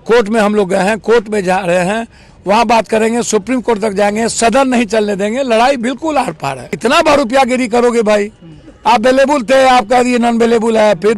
Court में हम लोग गए हैं, कोर्ट में जा रहे हैं, वहाँ बात करेंगे, सुप्रीम कोर्ट तक जाएंगे, सदन नहीं चलने देंगे, लड़ाई बिल्कुल आर पार है। इतना बार रुपयागिरी करोगे भाई, आप अवेलेबल थे, आप कह दिए नॉन अवेलेबल है, फिर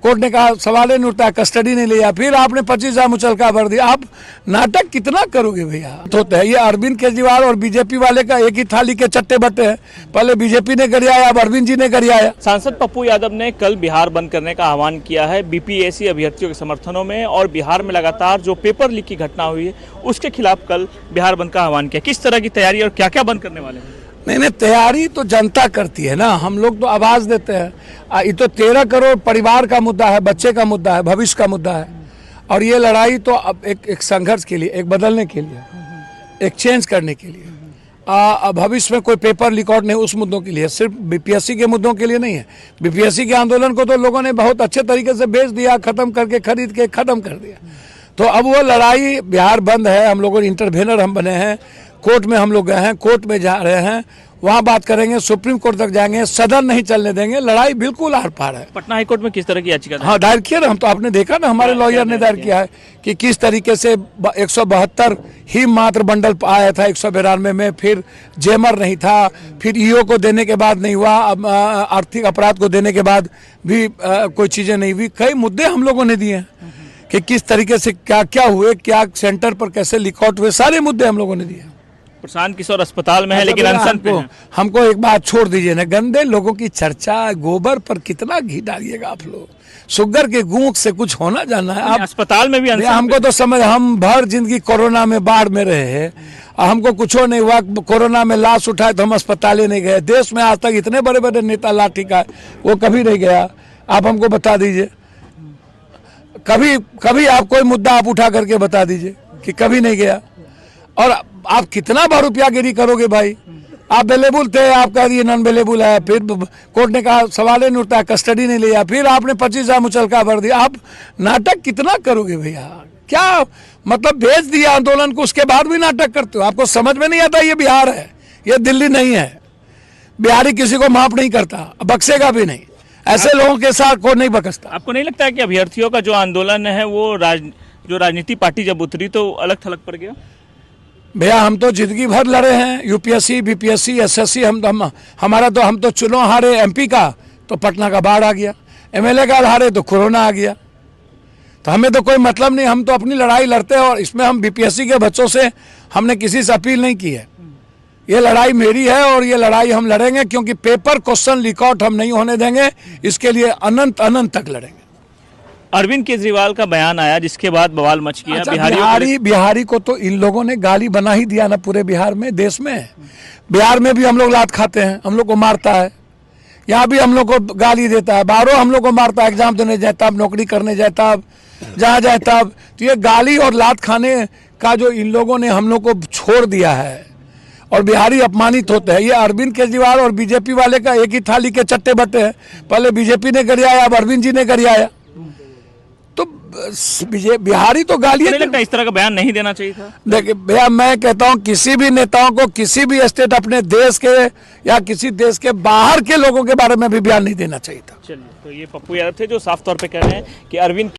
कोर्ट ने कहा सवाल नहीं उठता, कस्टडी नहीं लिया, फिर आपने 25,000 मुचलका भर दिया। आप नाटक कितना करोगे भैया? होता है ये अरविंद केजरीवाल और बीजेपी वाले का एक ही थाली के चट्टे बट्टे हैं। पहले बीजेपी ने गरियाया, अब अरविंद जी ने गरियाया। सांसद पप्पू यादव ने कल बिहार बंद करने का आह्वान किया है बीपीएससी अभ्यर्थियों के समर्थनों में, और बिहार में लगातार जो पेपर लीक की घटना हुई है उसके खिलाफ कल बिहार बंद का आह्वान किया। किस तरह की तैयारी और क्या क्या बंद करने वाले हैं? नहीं, तैयारी तो जनता करती है ना, हम लोग तो आवाज देते हैं। ये तो 13 करोड़ परिवार का मुद्दा है, बच्चे का मुद्दा है, भविष्य का मुद्दा है। और ये लड़ाई तो अब एक संघर्ष के लिए, एक बदलने के लिए, एक चेंज करने के लिए, भविष्य में कोई पेपर लीक आउट नहीं, उस मुद्दों के लिए, सिर्फ बीपीएससी के मुद्दों के लिए नहीं है। बीपीएससी के आंदोलन को तो लोगों ने बहुत अच्छे तरीके से बेच दिया, खत्म करके, खरीद के खत्म कर दिया। तो अब वो लड़ाई, बिहार बंद है, हम लोगों इंटरवेनर हम बने हैं, कोर्ट में हम लोग गए हैं, कोर्ट में जा रहे हैं, वहाँ बात करेंगे, सुप्रीम कोर्ट तक जाएंगे, सदन नहीं चलने देंगे, लड़ाई बिल्कुल आर पार है। पटना हाईकोर्ट में किस तरह की याचिका? हाँ, दायर किया ना, हम तो आपने देखा ना, हमारे लॉयर ने दायर किया है कि किस तरीके से 172 ही मात्र बंडल आया था 192 में, फिर जेमर नहीं था, फिर ईओ को देने के बाद नहीं हुआ, आर्थिक अपराध को देने के बाद भी कोई चीजें नहीं हुई। कई मुद्दे हम लोगों ने दिए हैं कि किस तरीके से क्या क्या हुए, क्या सेंटर पर कैसे लीकआउट हुए, सारे मुद्दे हम लोगों ने दिए। प्रशांत किशोर अस्पताल में है लेकिन अनशन पे है। हमको एक बात छोड़ दीजिए ना, गंदे लोगों की चर्चा, गोबर पर कितना घी डालिएगा आप लोग? शुगर के गूंक से कुछ होना जाना है? आप अस्पताल में भी अनशन? हमको तो समझ, हम भर जिंदगी कोरोना में बाढ़ में रहे हैं, हमको कुछ नहीं हुआ, कोरोना में लाश उठाए तो हम अस्पताल नहीं गए। देश में आज तक इतने बड़े बड़े नेता लाठी का वो कभी नहीं गया, आप हमको बता दीजिए। कभी आप कोई मुद्दा आप उठा करके बता दीजिए कि कभी नहीं गया। और आप कितना बार रुपयागिरी करोगे भाई? आप अवेलेबल थे, आप कह दिए नॉन अवेलेबल है, फिर कोर्ट ने कहा सवाल नहीं उठता, कस्टडी नहीं लिया, फिर आपने 25,000 मुचलका भर दिया। आप नाटक कितना करोगे भैया? क्या मतलब, भेज दिया आंदोलन को, उसके बाद भी नाटक करते हो? आपको समझ में नहीं आता ये बिहार है, ये दिल्ली नहीं है। बिहारी किसी को माफ नहीं करता, बख्शेगा भी नहीं, ऐसे लोगों के साथ कोई नहीं बख्शता। आपको नहीं लगता है कि अभ्यर्थियों का जो आंदोलन है वो जो राजनीति पार्टी जब उतरी तो अलग थलग पड़ गया? भैया हम तो जिंदगी भर लड़े हैं, यूपीएससी, बीपीएससी, एसएससी, हम तो चुनाव हारे एमपी का तो पटना का बाढ़ आ गया, एमएलए का हारे तो कोरोना आ गया। तो हमें तो कोई मतलब नहीं, हम तो अपनी लड़ाई लड़ते हैं। और इसमें हम बीपीएससी के बच्चों से हमने किसी से अपील नहीं की है। ये लड़ाई मेरी है और ये लड़ाई हम लड़ेंगे, क्योंकि पेपर क्वेश्चन लीक आउट हम नहीं होने देंगे। इसके लिए अनंत अनंत तक लड़ेंगे। अरविंद केजरीवाल का बयान आया जिसके बाद बवाल मच गया। अच्छा, बिहारी को तो इन लोगों ने गाली बना ही दिया ना, पूरे बिहार में, देश में। बिहार में भी हम लोग लात खाते हैं, हम लोग को मारता है, यहाँ भी हम लोग को गाली देता है, बाहरों हम लोग को मारता है, एग्जाम देने जाता है, नौकरी करने जाता है, जहाँ जाता है। तो ये गाली और लात खाने का जो इन लोगों ने हम लोग को छोड़ दिया है, और बिहारी अपमानित होते हैं। ये अरविंद केजरीवाल और बीजेपी वाले का एक ही थाली के चट्टे बट्टे हैं। पहले बीजेपी ने गरियाया, अब अरविंद जी ने गरियाया। तो बिहारी तो गालियां। नहीं लगता इस तरह का बयान नहीं देना चाहिए था? देखिए भैया, मैं कहता हूं किसी भी नेताओं को किसी भी स्टेट, अपने देश के या किसी देश के बाहर के लोगों के बारे में भी बयान नहीं देना चाहिए था। चलिए, तो ये पप्पू यादव थे जो साफ तौर पे कह रहे हैं कि अरविंद